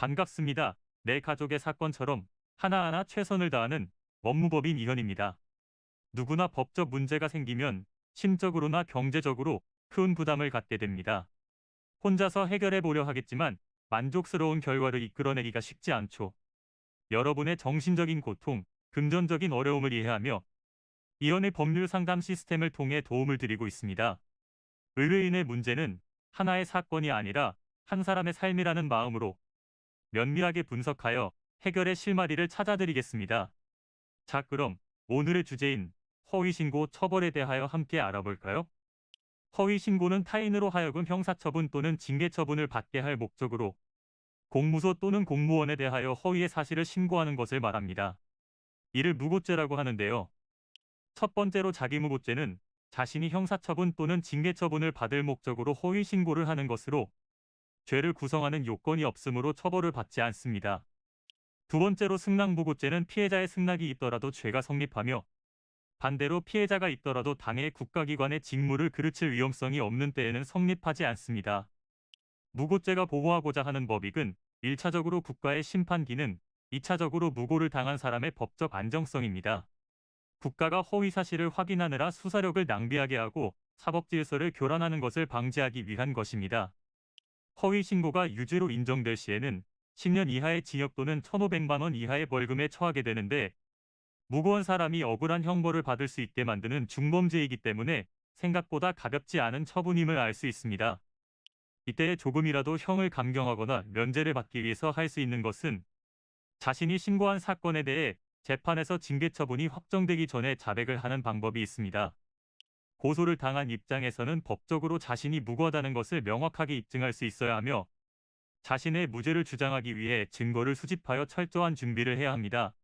반갑습니다. 내 가족의 사건처럼 하나하나 최선을 다하는 법무법인 이현입니다. 누구나 법적 문제가 생기면 심적으로나 경제적으로 큰 부담을 갖게 됩니다. 혼자서 해결해 보려 하겠지만 만족스러운 결과를 이끌어내기가 쉽지 않죠. 여러분의 정신적인 고통, 금전적인 어려움을 이해하며 이현의 법률 상담 시스템을 통해 도움을 드리고 있습니다. 의뢰인의 문제는 하나의 사건이 아니라 한 사람의 삶이라는 마음으로 면밀하게 분석하여 해결의 실마리를 찾아드리겠습니다. 자, 그럼 오늘의 주제인 허위신고 처벌에 대하여 함께 알아볼까요? 허위신고는 타인으로 하여금 형사처분 또는 징계처분을 받게 할 목적으로 공무소 또는 공무원에 대하여 허위의 사실을 신고하는 것을 말합니다. 이를 무고죄라고 하는데요. 첫 번째로 자기무고죄는 자신이 형사처분 또는 징계처분을 받을 목적으로 허위신고를 하는 것으로 죄를 구성하는 요건이 없으므로 처벌을 받지 않습니다. 두 번째로 승낙무고죄는 피해자의 승낙이 있더라도 죄가 성립하며 반대로 피해자가 있더라도 당해 국가기관의 직무를 그르칠 위험성이 없는 때에는 성립하지 않습니다. 무고죄가 보호하고자 하는 법익은 1차적으로 국가의 심판 기능, 2차적으로 무고를 당한 사람의 법적 안정성입니다. 국가가 허위 사실을 확인하느라 수사력을 낭비하게 하고 사법질서를 교란하는 것을 방지하기 위한 것입니다. 허위 신고가 유죄로 인정될 시에는 10년 이하의 징역 또는 1,500만 원 이하의 벌금에 처하게 되는데 무고한 사람이 억울한 형벌을 받을 수 있게 만드는 중범죄이기 때문에 생각보다 가볍지 않은 처분임을 알 수 있습니다. 이때 조금이라도 형을 감경하거나 면제를 받기 위해서 할 수 있는 것은 자신이 신고한 사건에 대해 재판에서 징계 처분이 확정되기 전에 자백을 하는 방법이 있습니다. 고소를 당한 입장에서는 법적으로 자신이 무고하다는 것을 명확하게 입증할 수 있어야 하며 자신의 무죄를 주장하기 위해 증거를 수집하여 철저한 준비를 해야 합니다.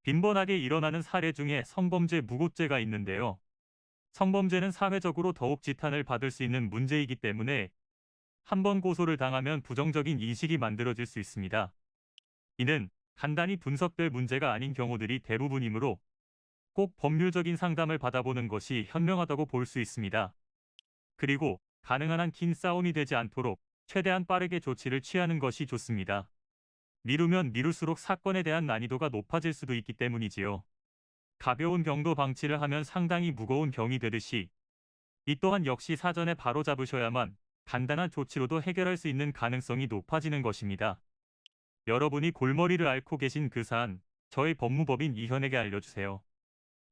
빈번하게 일어나는 사례 중에 성범죄 무고죄가 있는데요. 성범죄는 사회적으로 더욱 지탄을 받을 수 있는 문제이기 때문에 한 번 고소를 당하면 부정적인 인식이 만들어질 수 있습니다. 이는 간단히 분석될 문제가 아닌 경우들이 대부분이므로 꼭 법률적인 상담을 받아보는 것이 현명하다고 볼 수 있습니다. 그리고 가능한 한 긴 싸움이 되지 않도록 최대한 빠르게 조치를 취하는 것이 좋습니다. 미루면 미룰수록 사건에 대한 난이도가 높아질 수도 있기 때문이지요. 가벼운 경도 방치를 하면 상당히 무거운 병이 되듯이 이 또한 역시 사전에 바로잡으셔야만 간단한 조치로도 해결할 수 있는 가능성이 높아지는 것입니다. 여러분이 골머리를 앓고 계신 그 사안, 저희 법무법인 이현에게 알려주세요.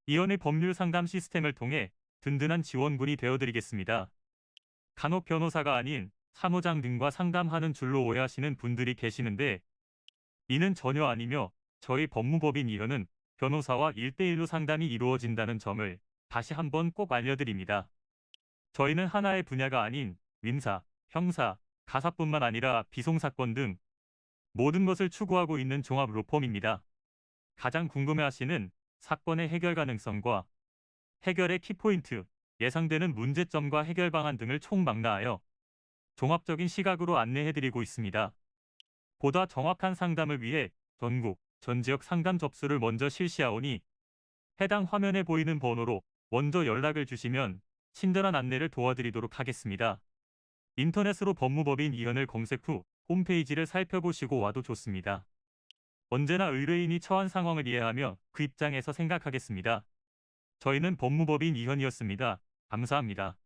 이현의 법률 상담 시스템을 통해 든든한 지원군이 되어드리겠습니다. 간혹 변호사가 아닌 사무장 등과 상담하는 줄로 오해하시는 분들이 계시는데 이는 전혀 아니며 저희 법무법인 이현은 변호사와 1대1로 상담이 이루어진다는 점을 다시 한번 꼭 알려드립니다. 저희는 하나의 분야가 아닌 민사, 형사, 가사뿐만 아니라 비송사건 등 모든 것을 추구하고 있는 종합 로펌입니다. 가장 궁금해하시는 사건의 해결 가능성과 해결의 키포인트, 예상되는 문제점과 해결 방안 등을 총망라하여 종합적인 시각으로 안내해드리고 있습니다. 보다 정확한 상담을 위해 전국, 전 지역 상담 접수를 먼저 실시하오니 해당 화면에 보이는 번호로 먼저 연락을 주시면 친절한 안내를 도와드리도록 하겠습니다. 인터넷으로 법무법인 이현을 검색 후 홈페이지를 살펴보시고 와도 좋습니다. 언제나 의뢰인이 처한 상황을 이해하며 그 입장에서 생각하겠습니다. 저희는 법무법인 이현이었습니다. 감사합니다.